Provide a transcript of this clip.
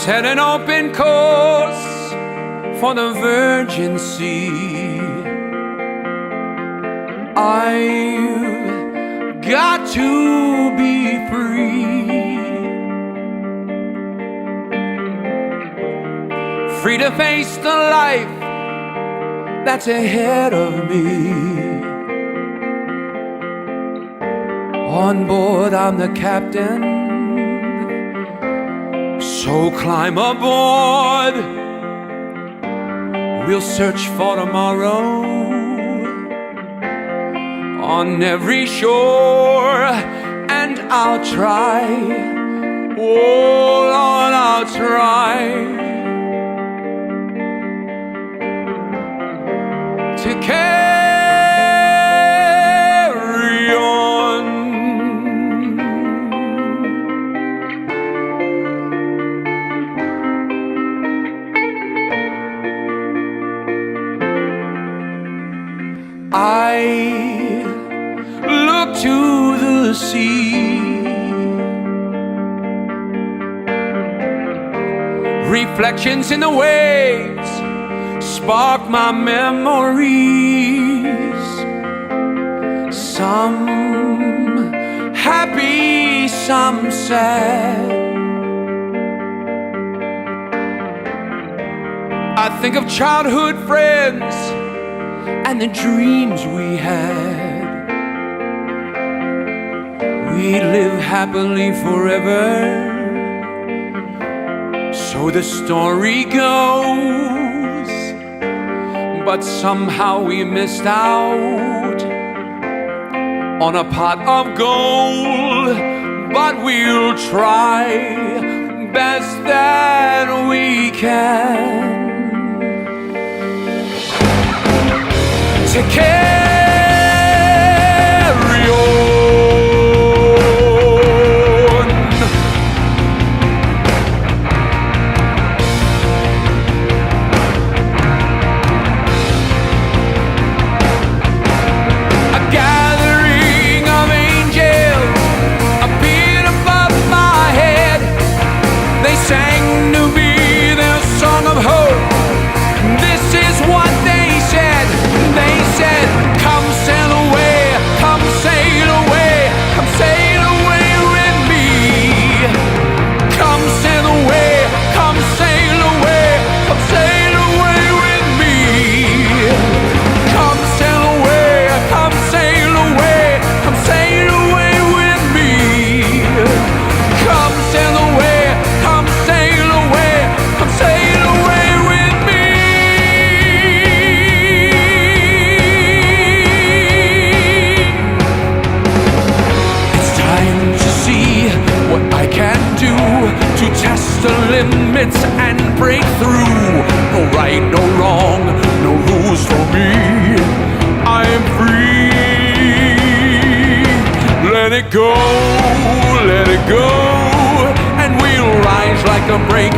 set an open course for the virgin sea. I've got to be free, free to face the life that's ahead of me. On board, I'm the captain, so climb aboard. We'll search for tomorrow on every shore, and I'll try, oh Lord, I'll try to carry on. I look to the sea, reflections in the waves spark my memories. Some happy, some sad. I think of childhood friends and the dreams we had. We live happily forever, so the story goes. But somehow we missed out on a pot of gold. But we'll try best that we can to carry on. A gathering of angels appeared above my head. They sang to me their song of hope. This is what they said. They said, come sail away, come sail away, come sail away with me. Come sail away, come sail away, come sail away with me. Come sail away, come sail away, come sail away with me. Come sail away, come sail away, come sail away with me. What I can do to test the limits and break through. No right, no wrong, no rules for me. I'm free. Let it go, and we'll rise like the break